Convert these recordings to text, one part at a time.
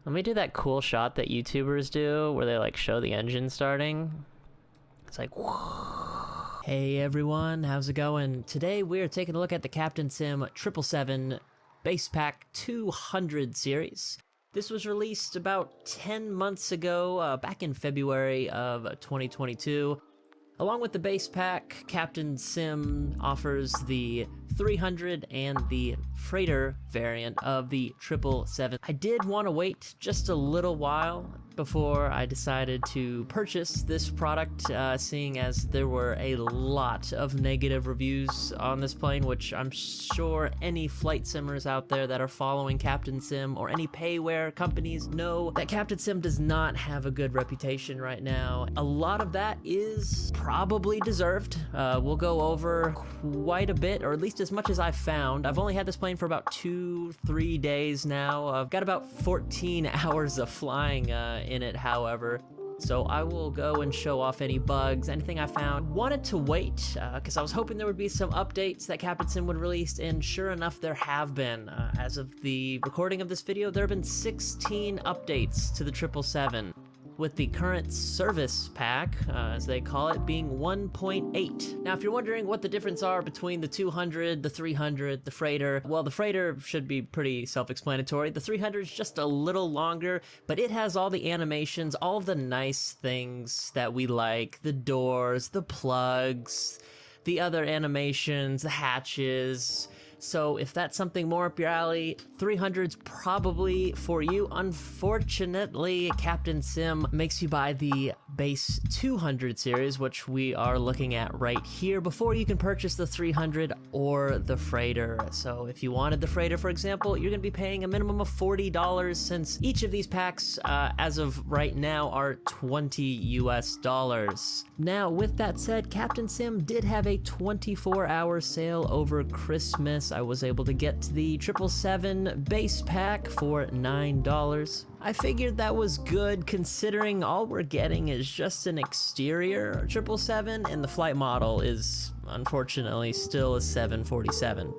Let me do that cool shot that YouTubers do where they like show the engine starting. It's like, whoa. Hey everyone, how's it going? Today we're taking a look at the Captain Sim 777 Base Pack 200 series. This was released about 10 months ago, back in February of 2022. Along with the base pack, Captain Sim offers the 300 and the freighter variant of the 777. I did want to wait just a little while before I decided to purchase this product, seeing as there were a lot of negative reviews on this plane, which I'm sure any flight simmers out there that are following Captain Sim or any payware companies know that Captain Sim does not have a good reputation right now. A lot of that is probably deserved. We'll go over quite a bit, or at least as much as I've found. I've only had this plane for about 2-3 days now. I've got about 14 hours of flying in it, however. So I will go and show off any bugs, anything I found. Wanted to wait, because I was hoping there would be some updates that Captain Sim would release, and sure enough, there have been. As of the recording of this video, there have been 16 updates to the 777. With the current service pack, as they call it, being 1.8. Now, if you're wondering what the difference are between the 200, the 300, the freighter, well, the freighter should be pretty self-explanatory. The 300 is just a little longer, but it has all the animations, all of the nice things that we like, the doors, the plugs, the other animations, the hatches. So if that's something more up your alley, 300's probably for you. Unfortunately, Captain Sim makes you buy the base 200 series, which we are looking at right here, before you can purchase the 300 or the freighter. So if you wanted the freighter, for example, you're gonna be paying a minimum of $40, since each of these packs, as of right now, are $20 US. Now, with that said, Captain Sim did have a 24-hour sale over Christmas. I was able to get the 777 base pack for $9. I figured that was good, considering all we're getting is just an exterior 777, and the flight model is unfortunately still a 747.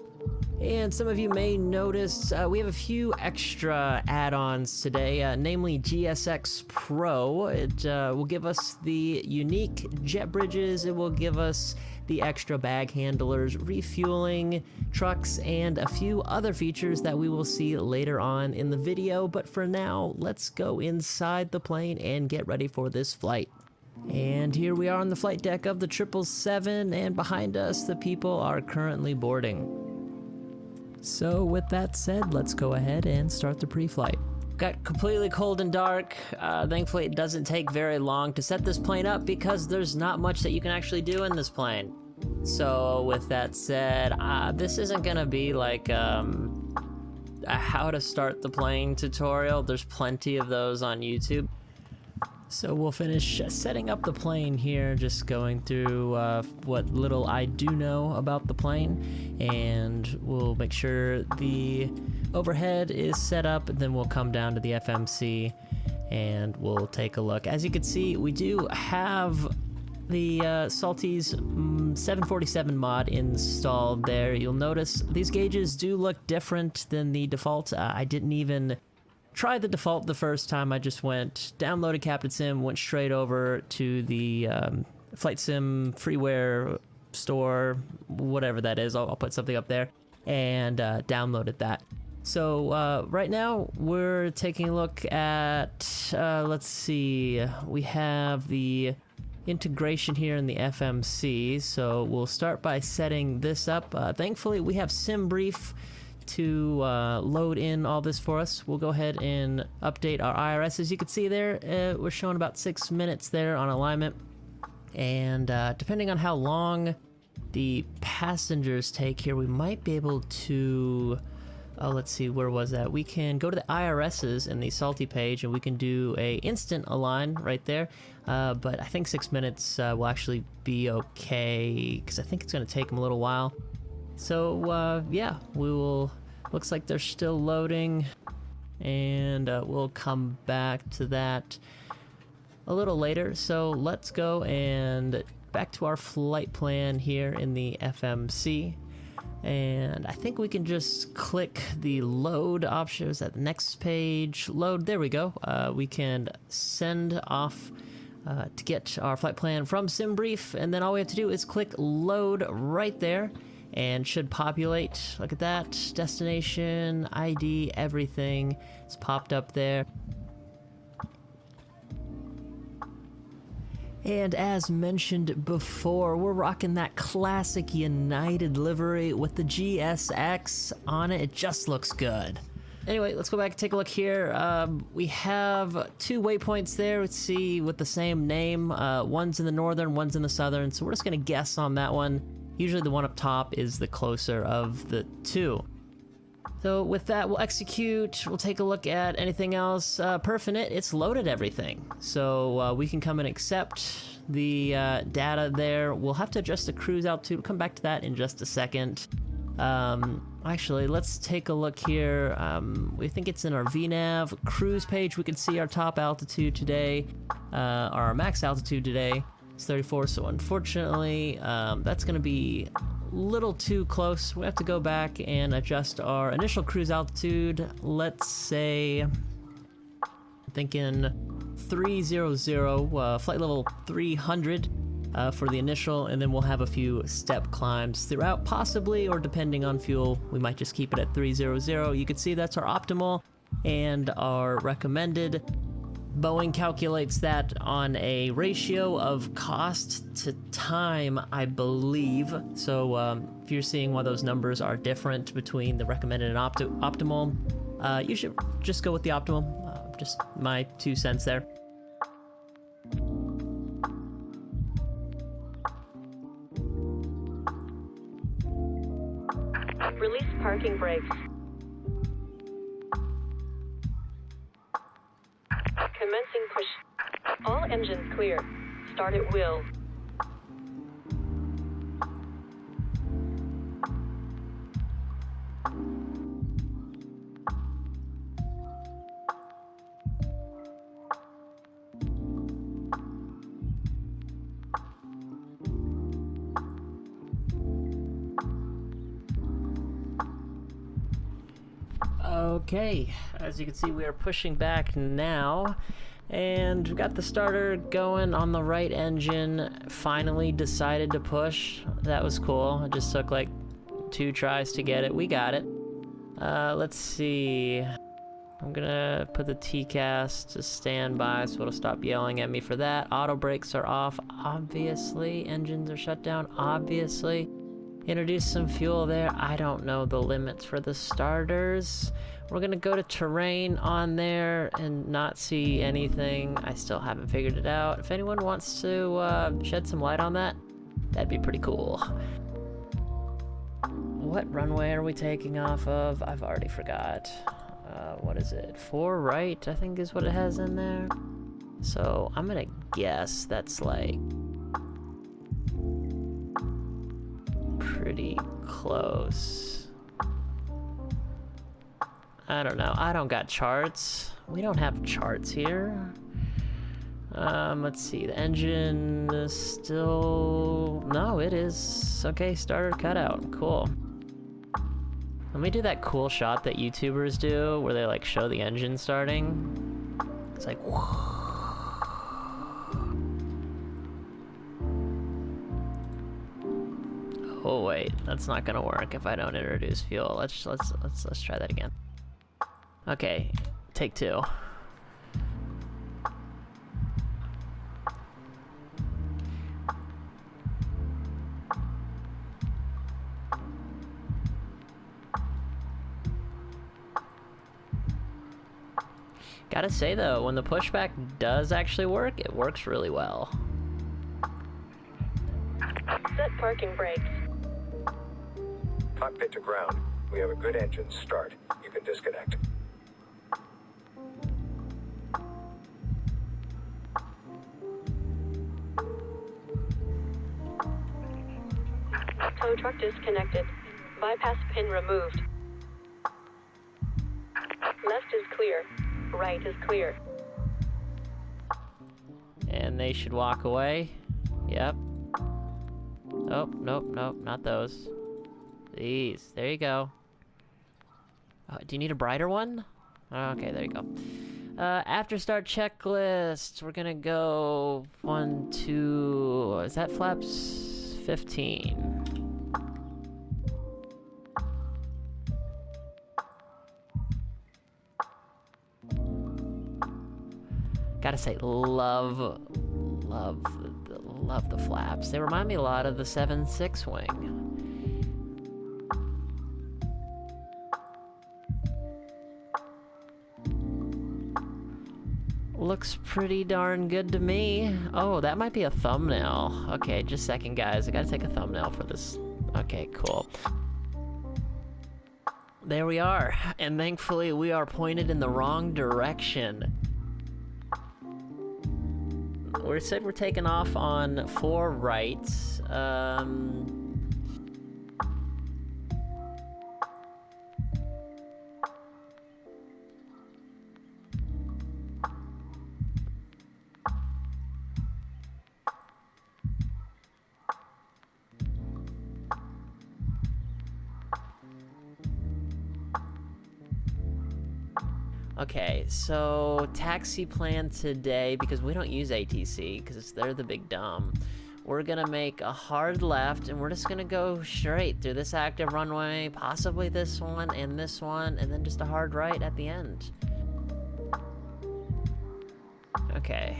And some of you may notice we have a few extra add-ons today, namely GSX Pro. It will give us the unique jet bridges, it will give us the extra bag handlers, refueling trucks, and a few other features that we will see later on in the video. But for now, let's go inside the plane and get ready for this flight. And here we are on the flight deck of the 777, and behind us, the people are currently boarding. So with that said, let's go ahead and start the pre-flight. Got completely cold and dark. Thankfully it doesn't take very long to set this plane up, because there's not much that you can actually do in this plane. So with that said, this isn't gonna be like a how to start the plane tutorial. There's plenty of those on YouTube. So we'll finish setting up the plane here, just going through what little I do know about the plane, and we'll make sure the overhead is set up, and then we'll come down to the FMC and we'll take a look. As you can see, we do have the Salty's 747 mod installed there. You'll notice these gauges do look different than the default. I didn't even try the default the first time. I just downloaded Captain Sim, went straight over to the Flight Sim freeware store, whatever that is. I'll put something up there, and downloaded that. So right now we're taking a look at, let's see, we have the integration here in the FMC. So we'll start by setting this up. Thankfully we have SimBrief to load in all this for us. We'll go ahead and update our IRS. As you can see there, we're showing about 6 minutes there on alignment. And depending on how long the passengers take here, we might be able to, let's see, where was that? We can go to the IRSs in the Salty page, and we can do a instant align right there. But I think 6 minutes will actually be okay, because I think it's going to take them a little while. So yeah, we will, looks like they're still loading, and we'll come back to that a little later. So let's go and back to our flight plan here in the FMC. And I think we can just click the load option. Is that the next page? Load, there we go. We can send off to get our flight plan from SimBrief, and then all we have to do is click load right there, and should populate. Look at that, destination, ID, everything is popped up there. And as mentioned before, we're rocking that classic United livery with the GSX on it. It just looks good. Anyway, let's go back and take a look here. We have 2 waypoints there. Let's see, with the same name. One's in the northern, one's in the southern. So we're just gonna guess on that one. Usually the one up top is the closer of the 2. So with that, we'll execute. We'll take a look at anything else. Perfinite, it's loaded everything. So we can come and accept the data there. We'll have to adjust the cruise altitude. We'll come back to that in just a second. Actually, let's take a look here. We think it's in our VNAV cruise page. We can see our top altitude today, our max altitude today. It's 34, so unfortunately, that's going to be a little too close. We have to go back and adjust our initial cruise altitude. Let's say, I'm thinking 300, flight level 300 for the initial, and then we'll have a few step climbs throughout, possibly, or depending on fuel, we might just keep it at 300. You can see that's our optimal and our recommended. Boeing calculates that on a ratio of cost to time, I believe. So if you're seeing why those numbers are different between the recommended and optimal, you should just go with the optimal. Just my 2 cents there. Release parking brakes. Commencing push. All engines clear. Start at will. Okay, as you can see, we are pushing back now, and we've got the starter going on the right engine. Finally decided to push. That was cool. It just took like 2 tries to get it. We got it. Let's see. I'm gonna put the TCAS to standby so it'll stop yelling at me for that. Auto brakes are off, obviously. Engines are shut down, obviously. Introduce some fuel there. I don't know the limits for the starters. We're gonna go to terrain on there and not see anything. I still haven't figured it out. If anyone wants to shed some light on that, that'd be pretty cool. What runway are we taking off of? I've already forgot. What is it? 4 right, I think is what it has in there. So I'm gonna guess that's like pretty close. I don't know. I don't got charts. We don't have charts here. Let's see. The engine is still... No, it is. Okay, starter cutout. Cool. Let me do that cool shot that YouTubers do where they like show the engine starting. It's like... Oh wait, that's not gonna work if I don't introduce fuel. Let's try that again. Okay, take 2. Gotta say though, when the pushback does actually work, it works really well. Set parking brakes. Cockpit to ground. We have a good engine start. You can disconnect. Tow truck disconnected. Bypass pin removed. Left is clear. Right is clear. And they should walk away. Yep. Oh, nope, not those. Please. There you go. Do you need a brighter one? Okay, there you go. After start checklist, we're gonna go 1, 2, is that flaps 15? Gotta say, love the flaps. They remind me a lot of the 7.6 wing. Looks pretty darn good to me. Oh, that might be a thumbnail. Okay, just a second, guys. I gotta take a thumbnail for this. Okay, cool. There we are. And thankfully, we are pointed in the wrong direction. We said we're taking off on 4 rights. Okay, so taxi plan today, because we don't use ATC, because they're the big dumb. We're gonna make a hard left, and we're just gonna go straight through this active runway, possibly this one, and then just a hard right at the end. Okay,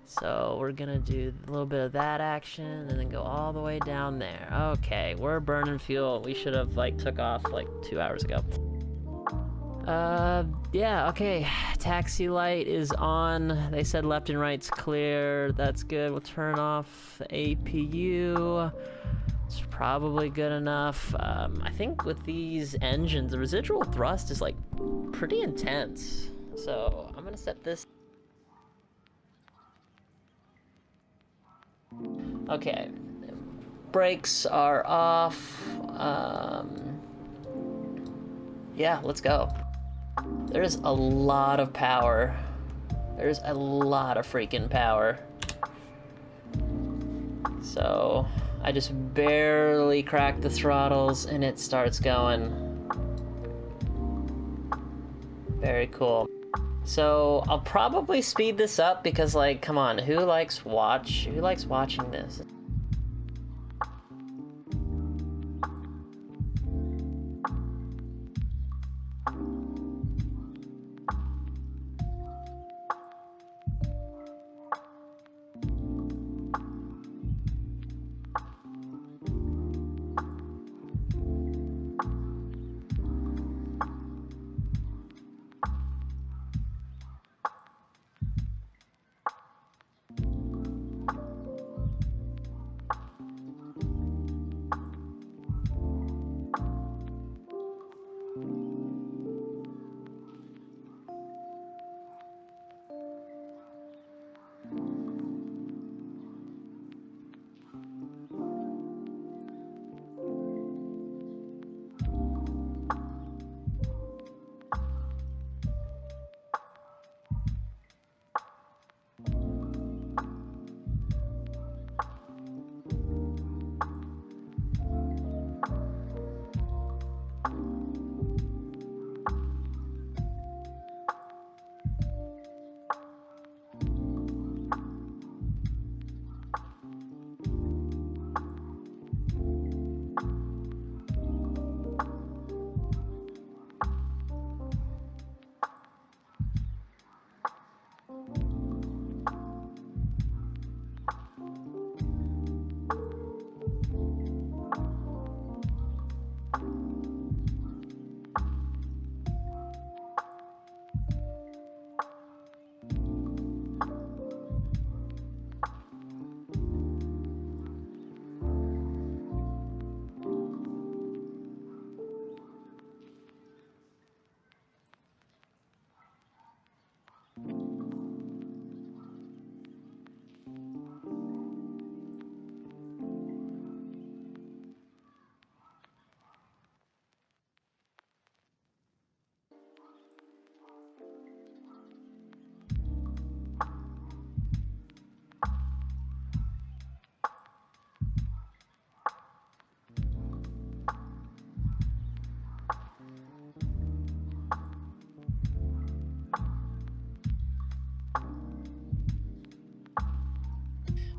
so we're gonna do a little bit of that action, and then go all the way down there. Okay, we're burning fuel. We should have, like, took off, like, 2 hours ago. Yeah, okay. Taxi light is on. They said left and right's clear. That's good. We'll turn off the APU. It's probably good enough. I think with these engines, the residual thrust is, like, pretty intense. So, I'm gonna set this. Okay. Brakes are off. Yeah, let's go. There's a lot of power. There's a lot of freaking power. So, I just barely crack the throttles and it starts going. Very cool. So, I'll probably speed this up because, like, come on, who likes watching this?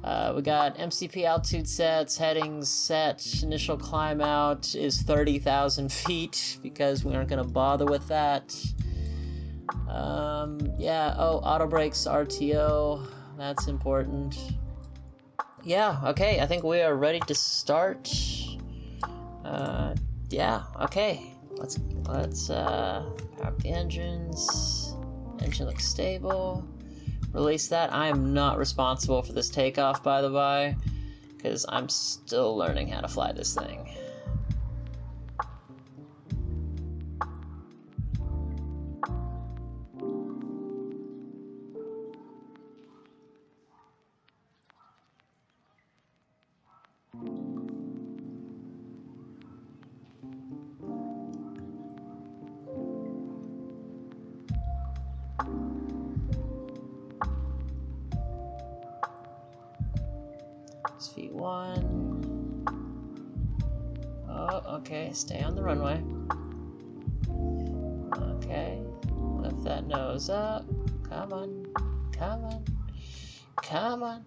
We got MCP altitude sets, headings set, initial climb out is 30,000 feet because we aren't going to bother with that. Yeah, oh, auto brakes, RTO, that's important. Yeah, okay, I think we are ready to start. Yeah, okay, let's power up the engines. Engine looks stable. Release that. I am not responsible for this takeoff, by the way, because I'm still learning how to fly this thing. V1. Oh, okay, stay on the runway. Okay, lift that nose up. Come on, come on, come on.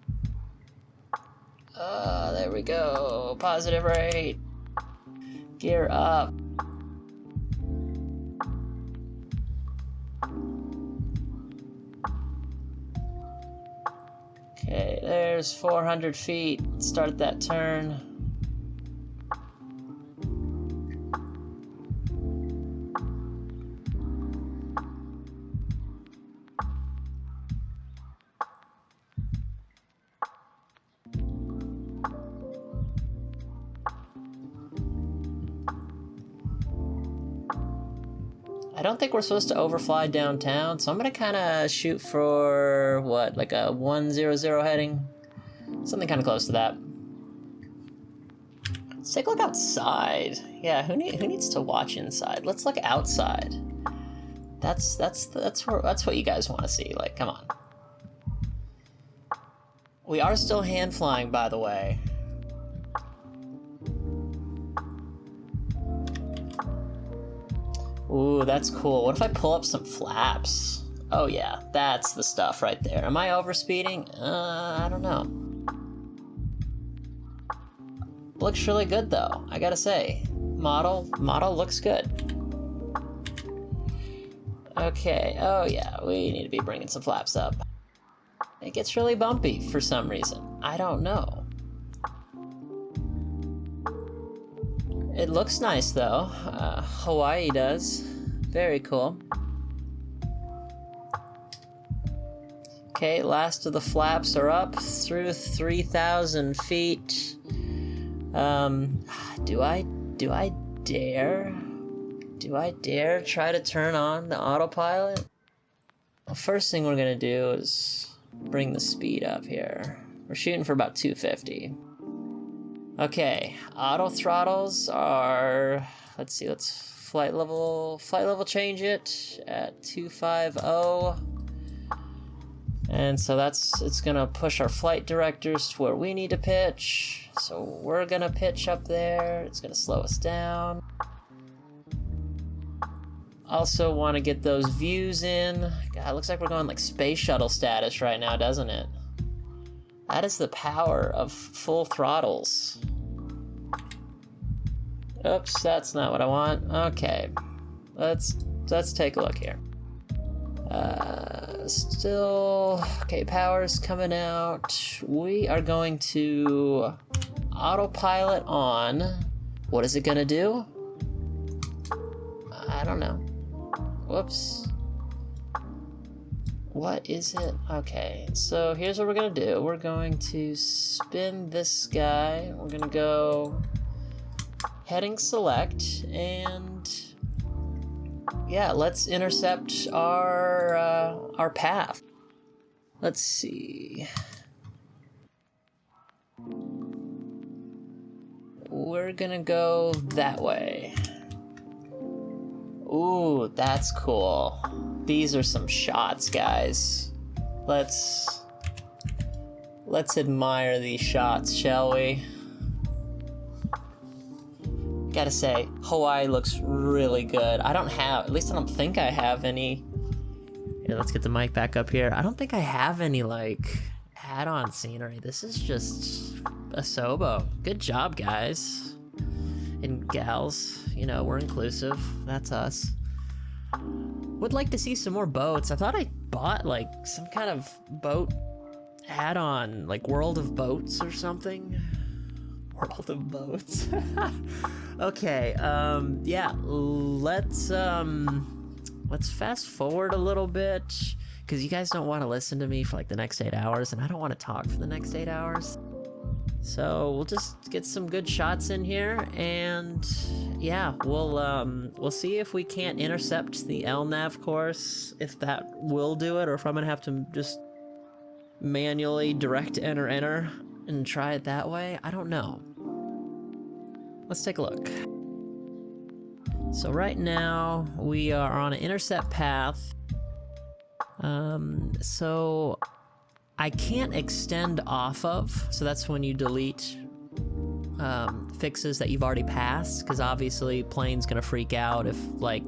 There we go. Positive rate. Gear up. Okay, there's 400 feet. Let's start that turn. I don't think we're supposed to overfly downtown, so I'm gonna kind of shoot for, what, like a 100 heading? Something kind of close to that. Let's take a look outside. Yeah, who needs to watch inside? Let's look outside. That's what you guys want to see. Like, come on. We are still hand flying, by the way. Ooh, that's cool. What if I pull up some flaps? Oh yeah, that's the stuff right there. Am I overspeeding? I don't know. Looks really good though, I gotta say. Model looks good. Okay, oh yeah, we need to be bringing some flaps up. It gets really bumpy for some reason. I don't know. It looks nice though. Hawaii does. Very cool. Okay, last of the flaps are up through 3,000 feet. Do I dare? Do I dare try to turn on the autopilot? Well, first thing we're gonna do is bring the speed up here. We're shooting for about 250. Okay, auto throttles are, let's see, let's flight level change it at 250. And so it's gonna push our flight directors to where we need to pitch. So we're gonna pitch up there. It's gonna slow us down. Also want to get those views in. God, it looks like we're going like space shuttle status right now, doesn't it? That is the power of full throttles. Oops, that's not what I want. Okay, let's take a look here. Still, okay, power's coming out. We are going to autopilot on. What is it gonna do? I don't know. Whoops. What is it? Okay, so here's what we're gonna do. We're going to spin this guy. We're gonna go heading select, and yeah, let's intercept our path. Let's see. We're gonna go that way. Ooh, that's cool. These are some shots, guys. Let's admire these shots, shall we? Gotta say, Hawaii looks really good. At least I don't think I have any. Here, let's get the mic back up here. I don't think I have any, like, add-on scenery. This is just a sobo. Good job, guys. And gals, you know, we're inclusive. That's us. Would like to see some more boats. I thought I bought like some kind of boat add-on, like World of Boats or something. World of Boats. Okay, yeah, let's fast forward a little bit, because you guys don't want to listen to me for like the next 8 hours, and I don't want to talk for the next 8 hours. So we'll just get some good shots in here, and yeah, we'll see if we can't intercept the LNAV course, if that will do it, or if I'm gonna have to just manually direct enter and try it that way. I don't know. Let's take a look. So right now we are on an intercept path. So I can't extend off of, so that's when you delete fixes that you've already passed, because obviously plane's gonna freak out if like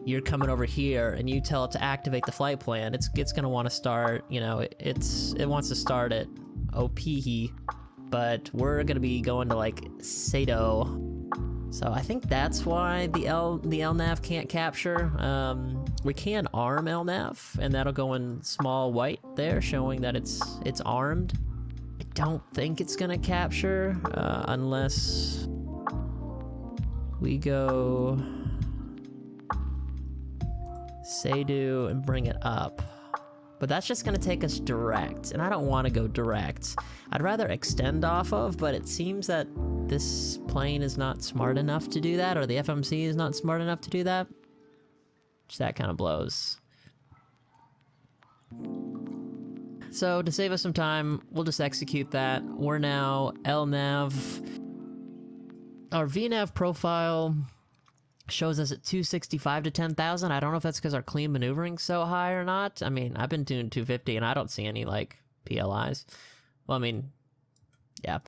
you're coming over here and you tell it to activate the flight plan. It's gonna want to start, you know, it wants to start at OP, but we're gonna be going to like Sato. So I think that's why the LNAV can't capture. We can arm LNAV, and that'll go in small white there, showing that it's armed. I don't think it's gonna capture unless we go Sado and bring it up. But that's just gonna take us direct, and I don't want to go direct. I'd rather extend off of, but it seems that this plane is not smart enough to do that, or the FMC is not smart enough to do that. Which that kind of blows. So to save us some time, we'll just execute that. We're now LNAV. Our VNAV profile shows us at 265 to 10,000. I don't know if that's because our clean maneuvering's so high or not. I mean, I've been doing 250 and I don't see any like PLIs. Well, I mean, yeah.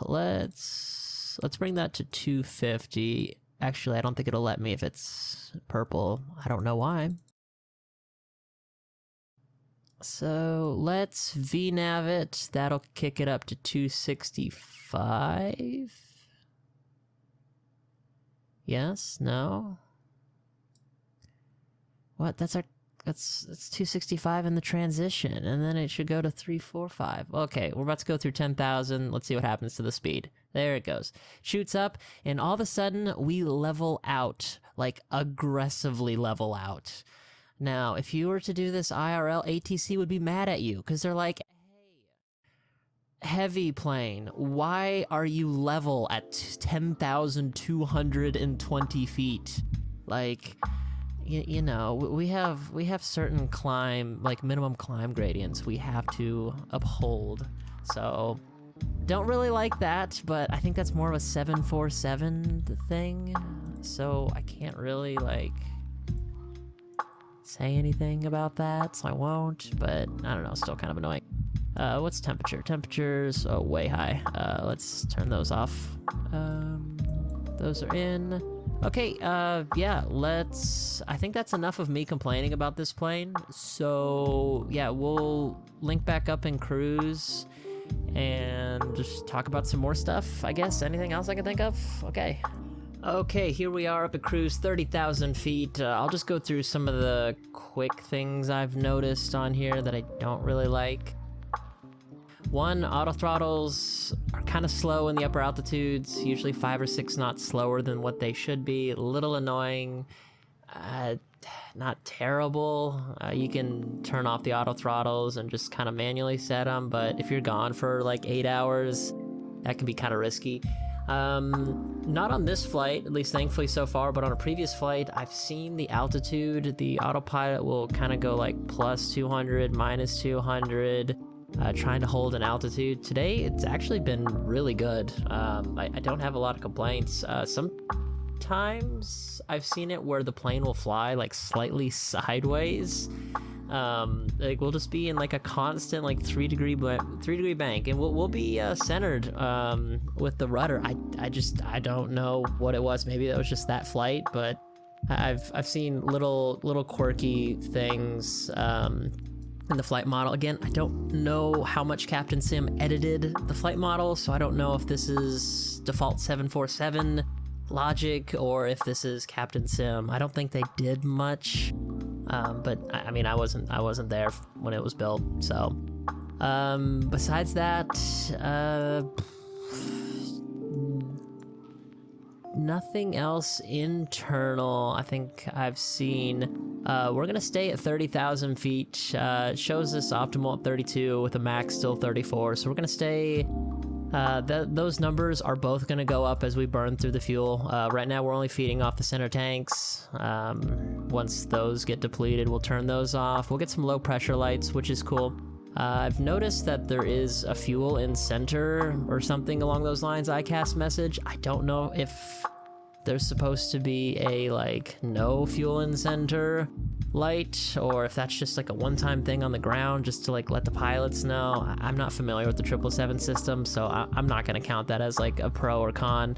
Let's bring that to 250. Actually, I don't think it'll let me if it's purple. I don't know why. So let's VNAV it. That'll kick it up to 265. Yes? No? What? That's 265 in the transition, and then it should go to 345. Okay, we're about to go through 10,000. Let's see what happens to the speed. There it goes. Shoots up, and all of a sudden, we level out. Like, aggressively level out. Now, if you were to do this IRL, ATC would be mad at you, because they're like, hey, heavy plane, why are you level at 10,220 feet? Like, you know, we have certain climb, like minimum climb gradients we have to uphold. So, don't really like that, but I think that's more of a 747 thing. So I can't really like say anything about that, so I won't, but I don't know, still kind of annoying. What's temperature? Temperature's way high. Let's turn those off. Those are in. Okay, yeah, I think that's enough of me complaining about this plane. So, yeah, we'll link back up in cruise and just talk about some more stuff, I guess. Anything else I can think of? Okay. Okay, here we are up at cruise, 30,000 feet. I'll just go through some of the quick things I've noticed on here that I don't really like. One, auto throttles are kind of slow in the upper altitudes, usually 5 or 6 knots slower than what they should be. A little annoying, not terrible. You can turn off the auto throttles and just kind of manually set them, but if you're gone for like 8 hours, that can be kind of risky. Not on this flight, at least thankfully so far, but on a previous flight, I've seen the altitude, the autopilot will kind of go like plus 200, minus 200, trying to hold an altitude. Today, it's actually been really good. I don't have a lot of complaints. Sometimes I've seen it where the plane will fly like slightly sideways. Like we'll just be in like a constant like 3 degree bank, and we'll be centered with the rudder. I don't know what it was. Maybe that was just that flight, but I've seen little quirky things in the flight model. Again, I don't know how much Captain Sim edited the flight model, so I don't know if this is default 747 logic or if this is Captain Sim. I don't think they did much, but I mean, I wasn't there when it was built, so. Besides that, nothing else internal I think I've seen. We're gonna stay at 30,000 feet. It shows us optimal at 32 with a max still 34, so we're gonna stay. Those numbers are both gonna go up as we burn through the fuel. Right now we're only feeding off the center tanks. Once those get depleted, we'll turn those off. We'll get some low pressure lights, which is cool. I've noticed that there is a fuel in center or something along those lines, ICAST message. I don't know if there's supposed to be a like no fuel in center light or if that's just like a one-time thing on the ground just to like let the pilots know. I'm not familiar with the 777 system, so I'm not gonna count that as like a pro or con.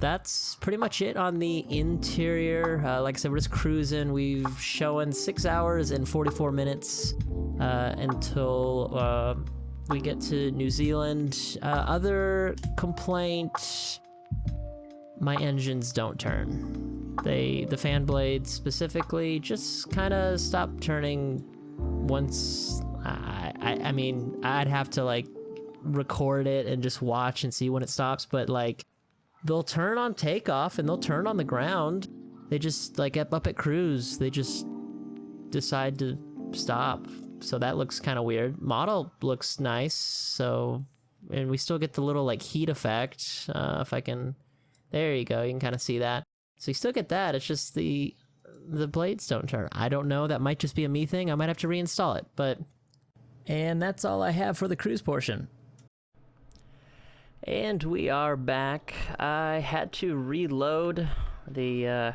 That's pretty much it on the interior. Like I said, we're just cruising. We've shown 6 hours and 44 minutes until we get to New Zealand. Other complaint, my engines don't turn. The fan blades specifically just kind of stop turning once. I mean, I'd have to like record it and just watch and see when it stops, but like they'll turn on takeoff and they'll turn on the ground. They just like up at cruise, they just decide to stop. So that looks kind of weird. Model looks nice, so, and we still get the little like heat effect. If I can, there you go, you can kind of see that. So you still get that, it's just the blades don't turn. I don't know, that might just be a me thing. I might have to reinstall it, but, and that's all I have for the cruise portion. And we are back. I had to reload the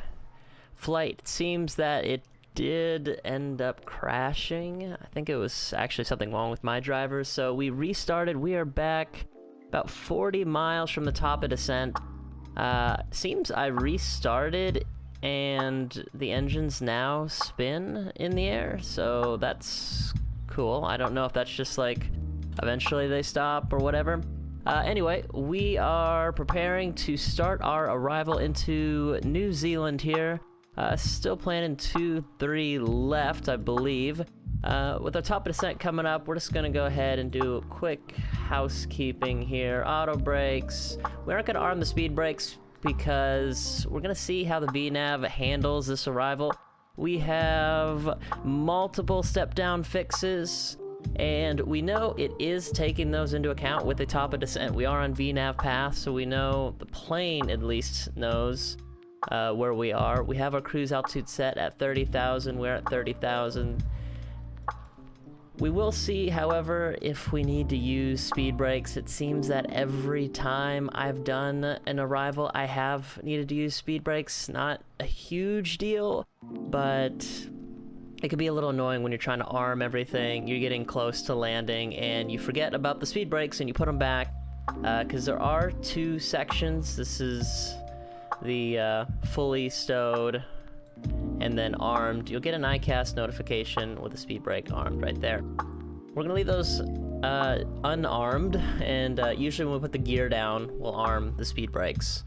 flight. It seems that it did end up crashing. I think it was actually something wrong with my driver, so we restarted. We are back about 40 miles from the top of descent. Seems I restarted and the engines now spin in the air, so that's cool. I don't know if that's just like eventually they stop or whatever. Anyway, we are preparing to start our arrival into New Zealand here. Still planning 2-3 left, I believe. With our top of descent coming up, we're just gonna go ahead and do a quick housekeeping here. Auto brakes. We aren't gonna arm the speed brakes because we're gonna see how the VNAV handles this arrival. We have multiple step-down fixes, and we know it is taking those into account with the top of descent. We are on VNAV path, so we know the plane at least knows where we are. We have our cruise altitude set at 30,000. We're at 30,000. We will see, however, if we need to use speed brakes. It seems that every time I've done an arrival, I have needed to use speed brakes. Not a huge deal, but it can be a little annoying when you're trying to arm everything. You're getting close to landing and you forget about the speed brakes and you put them back, because there are 2 sections. This is the fully stowed and then armed. You'll get an ICAST notification with a speed brake armed right there. We're gonna leave those unarmed, and usually when we put the gear down, we'll arm the speed brakes.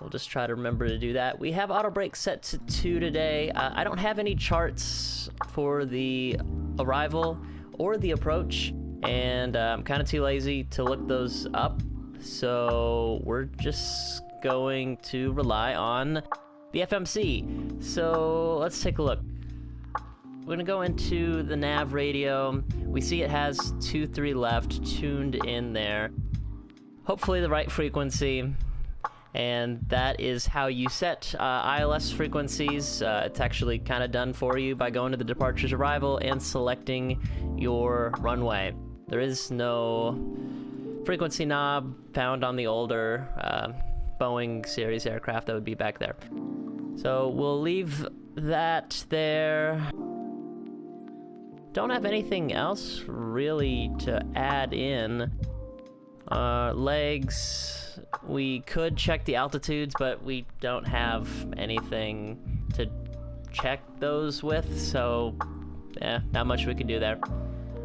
We'll just try to remember to do that. We have auto brake set to 2 today. I don't have any charts for the arrival or the approach, and I'm kind of too lazy to look those up, so we're just going to rely on the FMC. So let's take a look. We're gonna go into the nav radio. We see it has 2-3 left tuned in there. Hopefully the right frequency. And that is how you set ILS frequencies. It's actually kind of done for you by going to the departures arrival and selecting your runway. There is no frequency knob found on the older Boeing series aircraft that would be back there. So we'll leave that there. Don't have anything else really to add in. Legs, we could check the altitudes, but we don't have anything to check those with, so yeah, not much we can do there.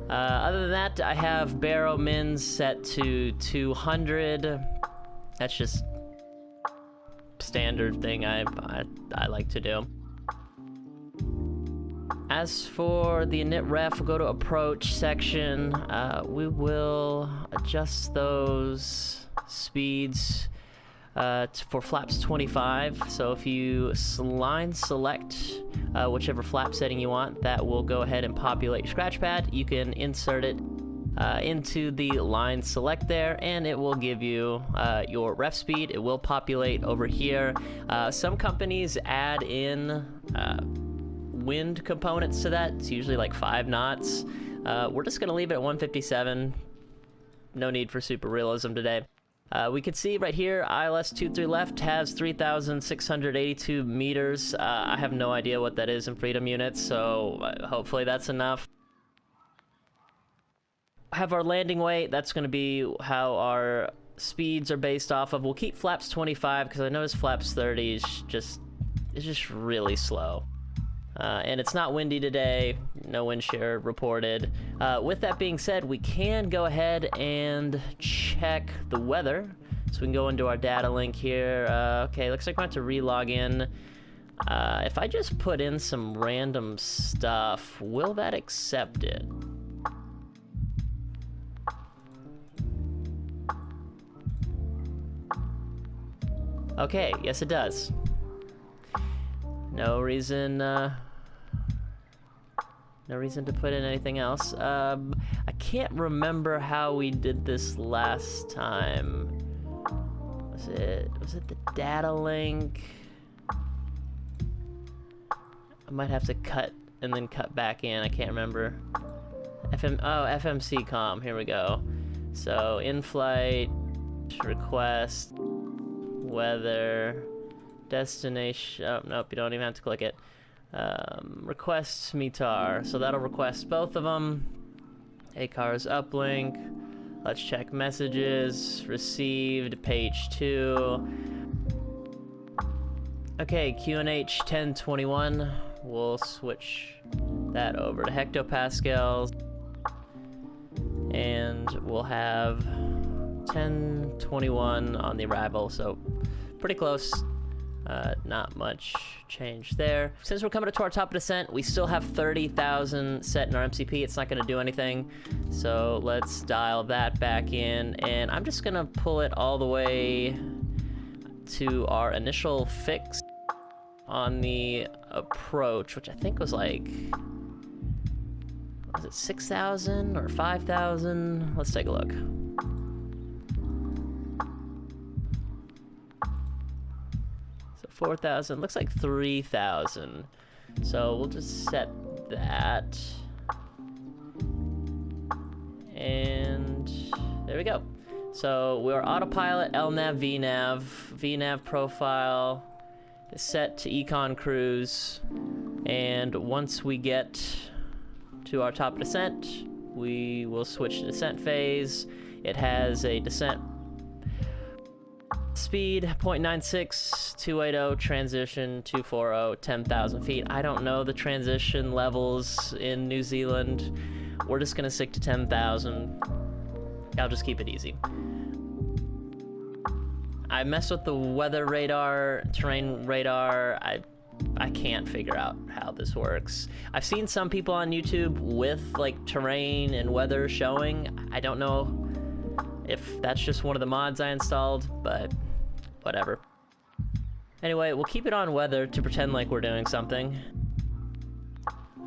Other than that, I have baro mins set to 200. That's just standard thing I like to do. As for the init ref, we'll go to approach section. We will adjust those speeds for flaps 25. So if you line select whichever flap setting you want, that will go ahead and populate your scratch pad. You can insert it into the line select there, and it will give you your ref speed. It will populate over here. Some companies add in wind components to that. It's usually like 5 knots. We're just gonna leave it at 157. No need for super realism today. We can see right here, ILS 23 left has 3,682 meters. I have no idea what that is in freedom units, so hopefully that's enough. Have our landing weight. That's going to be how our speeds are based off of. We'll keep flaps 25 because I noticed flaps 30 is just really slow. And it's not windy today, no wind shear reported. With that being said, we can go ahead and check the weather. So we can go into our data link here. Okay, looks like we're going to re-log in. If I just put in some random stuff, will that accept it? Okay, yes it does. No reason to put in anything else. I can't remember how we did this last time. Was it the data link? I might have to cut and then cut back in. I can't remember. FMC comm. Here we go. So in-flight request, weather, destination. Oh nope, you don't even have to click it. Request METAR, so that'll request both of them. ACAR's uplink. Let's check messages received, page 2. Okay, QNH 1021. We'll switch that over to hectopascals, and we'll have 1021 on the arrival, so pretty close. Not much change there. Since we're coming to our top of descent, we still have 30,000 set in our MCP. It's not going to do anything. So let's dial that back in. And I'm just going to pull it all the way to our initial fix on the approach, which I think was like, was it 6,000 or 5,000? Let's take a look. 4,000, looks like 3,000. So we'll just set that. And there we go. So we're autopilot, LNAV, VNAV. VNAV profile is set to econ cruise. And once we get to our top descent, we will switch to descent phase. It has a descent speed 0.96, 280, transition 240, 10,000 feet. I don't know the transition levels in New Zealand. We're just gonna stick to 10,000. I'll just keep it easy. I messed with the weather radar, terrain radar. I can't figure out how this works. I've seen some people on YouTube with like terrain and weather showing. I don't know if that's just one of the mods I installed, but whatever. Anyway, we'll keep it on weather to pretend like we're doing something.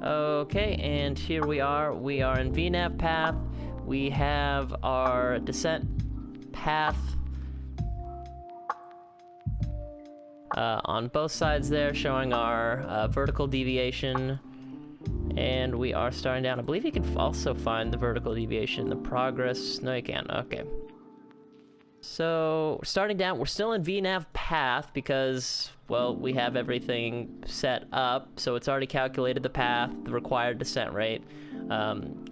Okay, and here we are. We are in VNAV path. We have our descent path on both sides there, showing our vertical deviation. And we are starting down. I believe you can also find the vertical deviation, the progress. No, you can't. Okay. So, starting down, we're still in VNAV path because, well, we have everything set up. So it's already calculated the path, the required descent rate.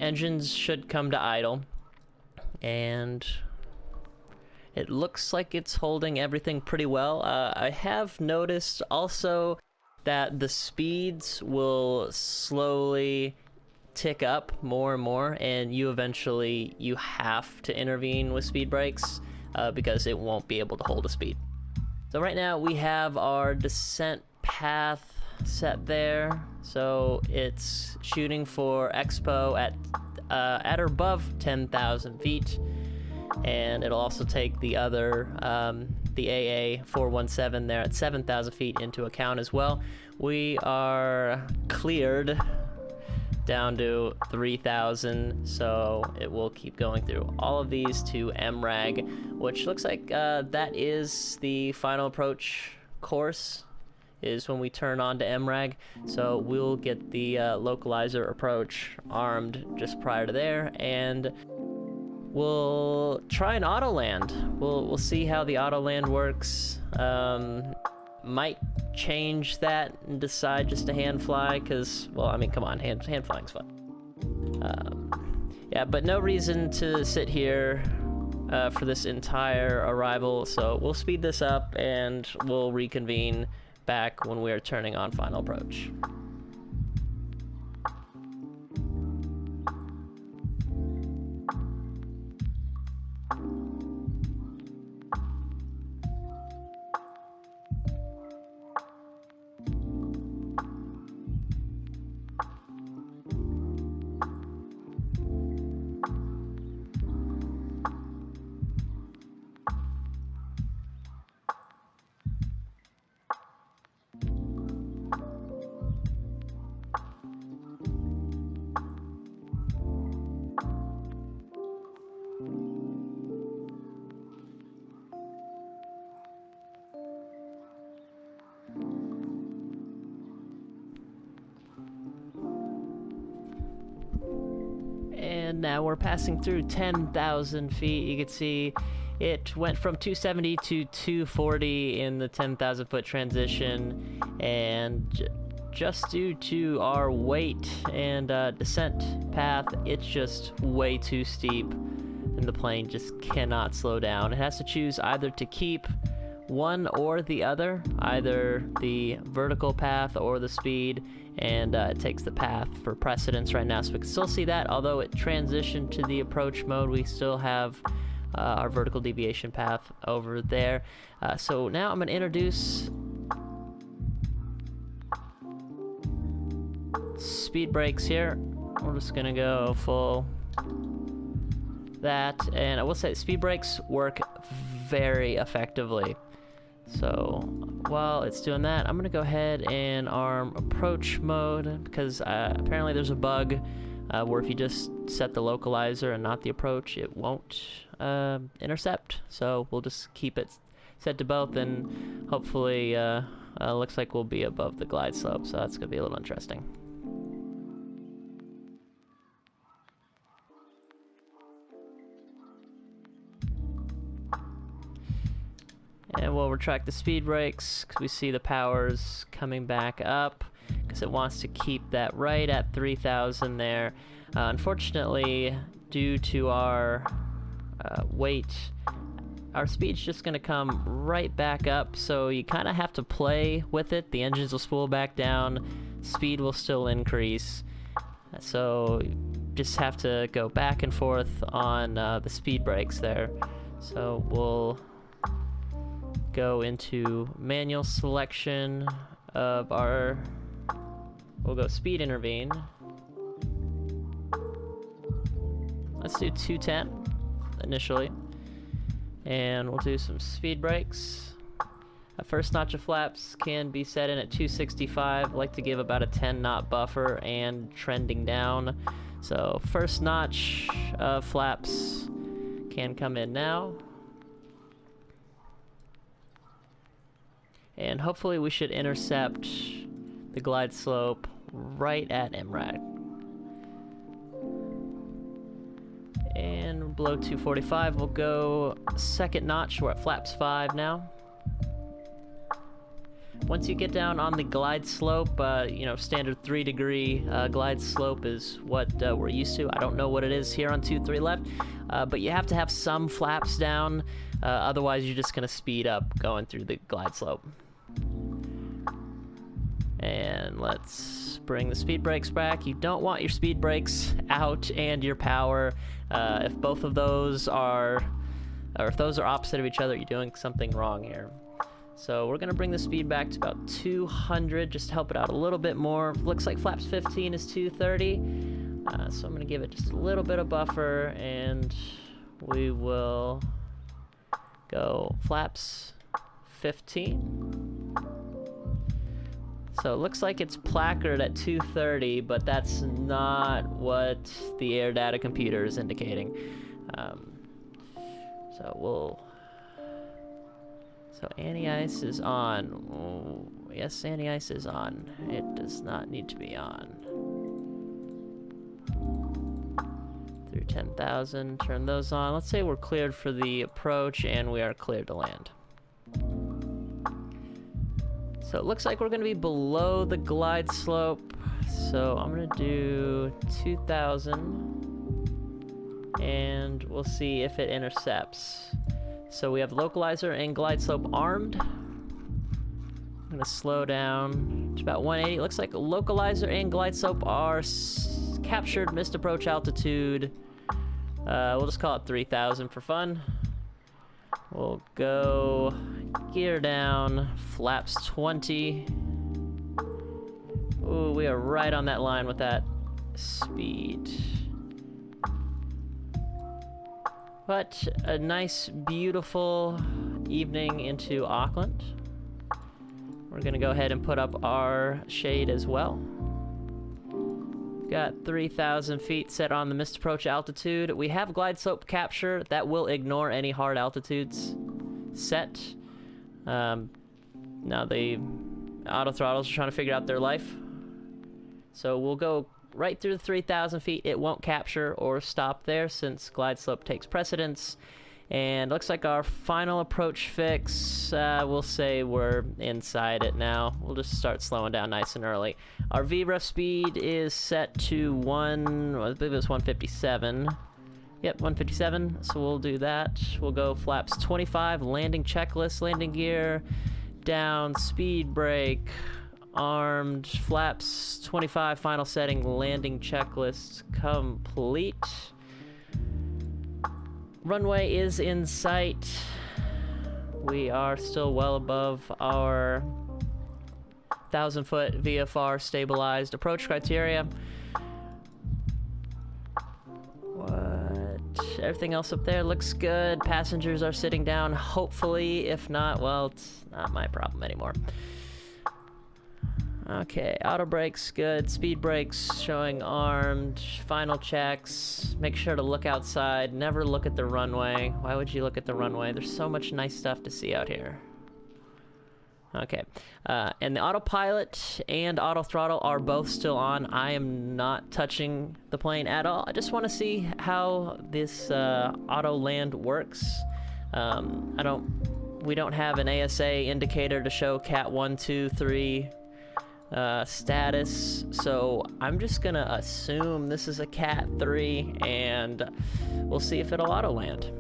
Engines should come to idle. And it looks like it's holding everything pretty well. I have noticed also that the speeds will slowly tick up more and more, and you have to intervene with speed brakes because it won't be able to hold a speed. So right now we have our descent path set there, so it's shooting for expo at or above 10,000 feet, and it'll also take the other the AA 417 there at 7,000 feet into account as well. We are cleared down to 3,000, so it will keep going through all of these to MRAG, which looks like that is the final approach course, is when we turn on to MRAG. So we'll get the localizer approach armed just prior to there, and we'll try an auto land. We'll see how the auto land works. Might change that and decide just to hand fly, because, well, I mean, come on, hand flying's fun. Yeah, but no reason to sit here for this entire arrival, so we'll speed this up and we'll reconvene back when we're turning on final approach. And now we're passing through 10,000 feet. You can see it went from 270 to 240 in the 10,000 foot transition, and just due to our weight and descent path, it's just way too steep, and the plane just cannot slow down. It has to choose either to keep one or the other, either the vertical path or the speed, and it takes the path for precedence right now. So we can still see that, although it transitioned to the approach mode, we still have our vertical deviation path over there. So now I'm going to introduce speed brakes here. We're just going to go full that, and I will say speed brakes work very effectively. So while it's doing that, I'm going to go ahead and arm approach mode, because apparently there's a bug where if you just set the localizer and not the approach, it won't intercept. So we'll just keep it set to both, and hopefully looks like we'll be above the glide slope, so that's going to be a little interesting. And we'll retract the speed brakes because we see the powers coming back up, because it wants to keep that right at 3,000 there. Unfortunately, due to our weight, our speed's just going to come right back up, so you kind of have to play with it. The engines will spool back down, speed will still increase, so you just have to go back and forth on the speed brakes there. So we'll go into manual selection of our, we'll go speed intervene. Let's do 210 initially, and we'll do some speed brakes. First notch of flaps can be set in at 265. I like to give about a 10 knot buffer and trending down. So first notch of flaps can come in now. And hopefully we should intercept the glide slope right at MRAG. And below 245, we'll go second notch. We're at flaps 5 now. Once you get down on the glide slope, you know, standard 3-degree glide slope is what we're used to. I don't know what it is here on 2-3 left, but you have to have some flaps down, otherwise you're just going to speed up going through the glide slope. And let's bring the speed brakes back. You don't want your speed brakes out and your power. If both of those are, or if those are opposite of each other, you're doing something wrong here. So we're gonna bring the speed back to about 200, just to help it out a little bit more. Looks like flaps 15 is 230. So I'm gonna give it just a little bit of buffer, and we will go flaps 15. So it looks like it's placarded at 230, but that's not what the air data computer is indicating. So anti-ice is on. Oh, yes, anti-ice is on. It does not need to be on. Through 10,000, turn those on. Let's say we're cleared for the approach and we are cleared to land. So it looks like we're gonna be below the glide slope. So I'm gonna do 2,000 and we'll see if it intercepts. So we have localizer and glide slope armed. I'm gonna slow down to about 180. It looks like localizer and glide slope are captured, missed approach altitude. We'll just call it 3,000 for fun. We'll go gear down, flaps 20. Ooh, we are right on that line with that speed. But a nice, beautiful evening into Auckland. We're gonna go ahead and put up our shade as well. We've got 3,000 feet set on the missed approach altitude. We have glide slope capture that will ignore any hard altitudes set. Now the auto throttles are trying to figure out their life. So we'll go right through the 3,000 feet. It won't capture or stop there since glide slope takes precedence. And looks like our final approach fix, we'll say we're inside it now. We'll just start slowing down nice and early. Our VREF speed is set to I believe it was 157. Yep, 157, so we'll do that. We'll go flaps 25, landing checklist, landing gear, down, speed brake, armed, flaps 25, final setting, landing checklist complete. Runway is in sight. We are still well above our 1,000-foot VFR stabilized approach criteria. Everything else up there looks good. Passengers are sitting down, hopefully. If not, well, it's not my problem anymore. Okay, auto brakes, good. Speed brakes showing armed. Final checks. Make sure to look outside. Never look at the runway. Why would you look at the runway? There's so much nice stuff to see out here. Okay, and the autopilot and auto throttle are both still on. I am not touching the plane at all. I just want to see how this auto land works. We don't have an ASA indicator to show Cat 1, 2, 3 status, so I'm just gonna assume this is a Cat 3 and we'll see if it'll auto land.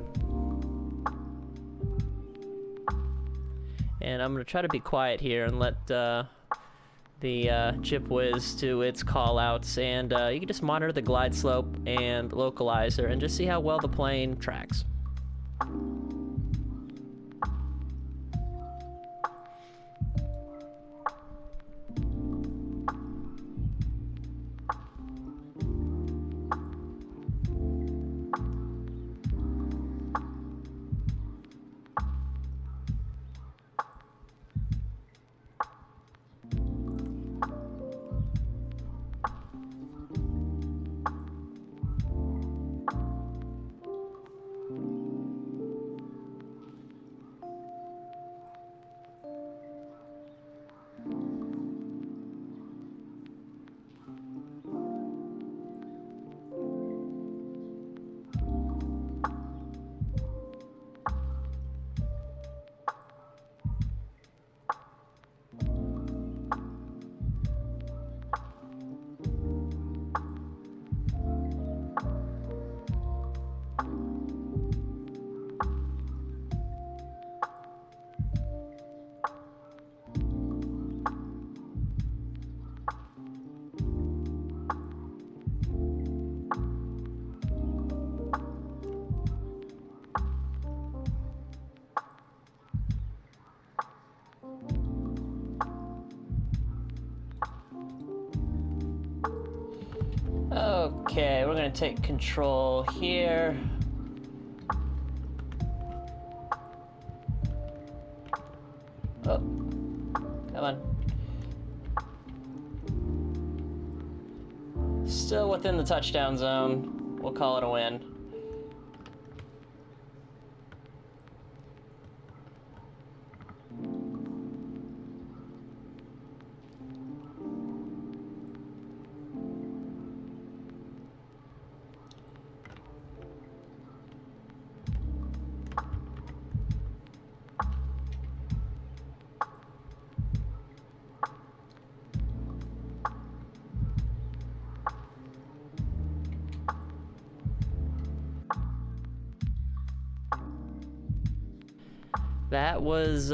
And I'm gonna try to be quiet here and let the Jip Whiz do its call outs, and you can just monitor the glide slope and localizer and just see how well the plane tracks. Okay, we're gonna take control here. Oh, come on. Still within the touchdown zone. We'll call it a win. That was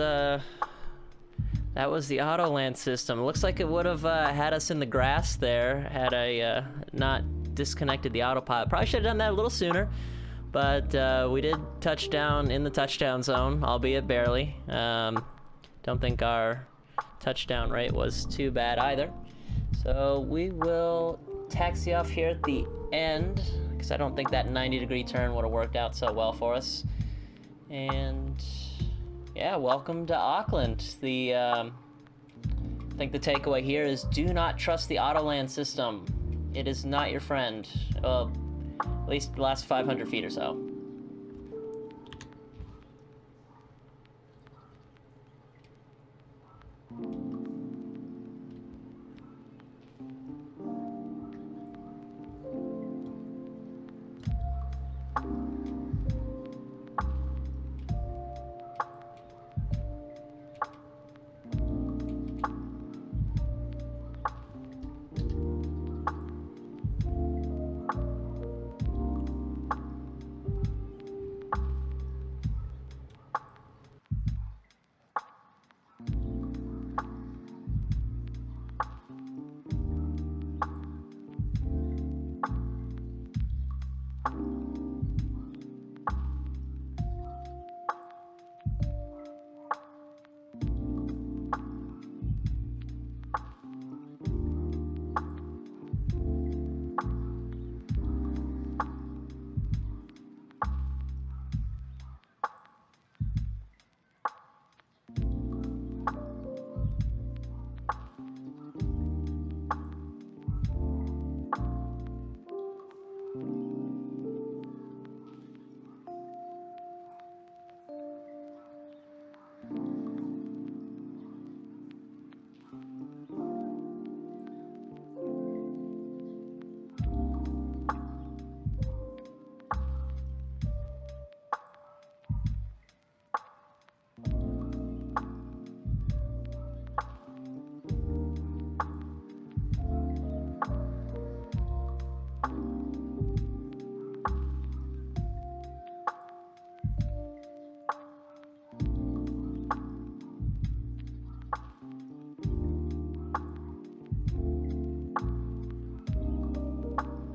the auto land system. Looks like it would have had us in the grass there had I not disconnected the autopilot. Probably should have done that a little sooner, but we did touch down in the touchdown zone, albeit barely. Don't think our touchdown rate was too bad either. So we will taxi off here at the end, because I don't think that 90-degree turn would have worked out so well for us. And yeah, welcome to Auckland. I think the takeaway here is do not trust the Autoland system. It is not your friend. Well, at least the last 500 feet or so.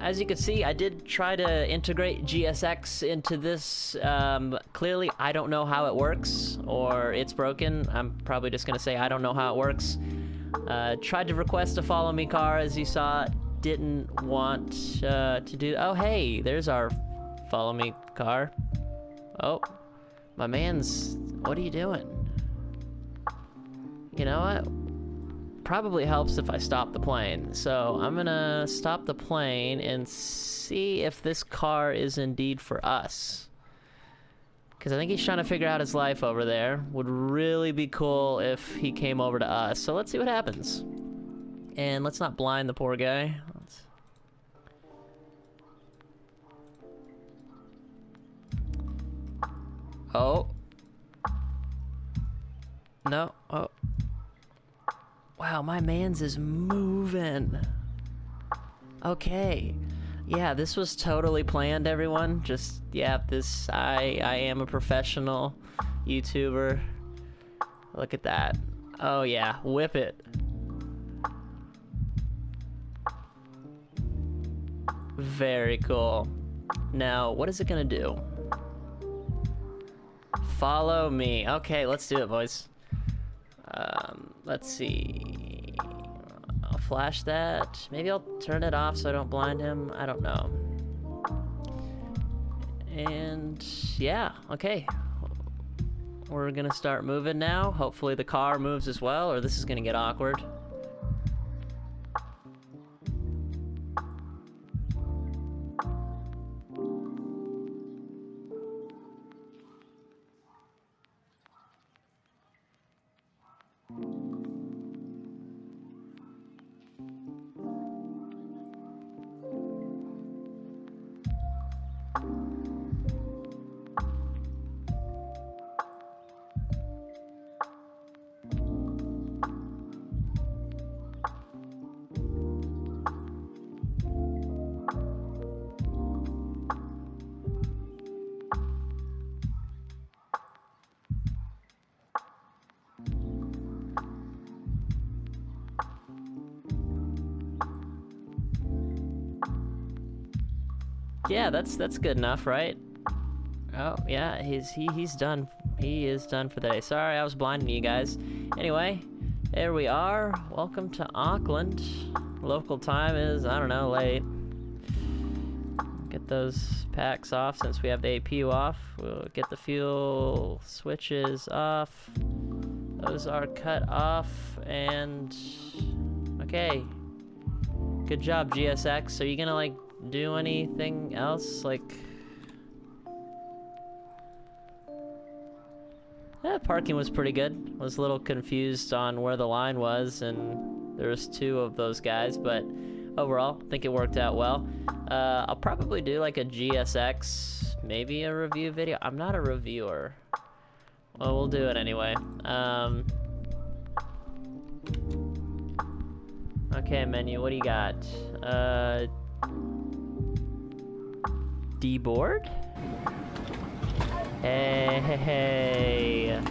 As you can see, I did try to integrate GSX into this. Clearly, I don't know how it works, or it's broken. I'm probably just gonna say I don't know how it works. Tried to request a follow me car, as you saw. Didn't want to do. Oh, hey, there's our follow me car. Oh, my man's. What are you doing? You know what? Probably helps if I stop the plane. So I'm gonna stop the plane and see if this car is indeed for us. Because I think he's trying to figure out his life over there. Would really be cool if he came over to us. So let's see what happens. And let's not blind the poor guy. Oh. No. Oh. Wow, my man's is moving. Okay. Yeah, this was totally planned, everyone. Just, yeah, I am a professional YouTuber. Look at that. Oh yeah, whip it. Very cool. Now, what is it gonna do? Follow me. Okay, let's do it, boys. Let's see. I'll flash that. Maybe I'll turn it off so I don't blind him. I don't know. And yeah, okay. We're gonna start moving now. Hopefully the car moves as well, or this is gonna get awkward. Yeah, that's good enough, right? Oh yeah, he's done. He is done for the day. Sorry, I was blinding you guys. Anyway, there we are. Welcome to Auckland. Local time is, I don't know, late. Get those packs off since we have the APU off. We'll get the fuel switches off. Those are cut off, and okay. Good job, GSX. Are you gonna like do anything else? Like, yeah, parking was pretty good. Was a little confused on where the line was, and there was two of those guys, but overall, I think it worked out well. I'll probably do like a GSX, maybe a review video. I'm not a reviewer. Well, we'll do it anyway. Okay, menu, what do you got? D-board? Hey, hey, hey.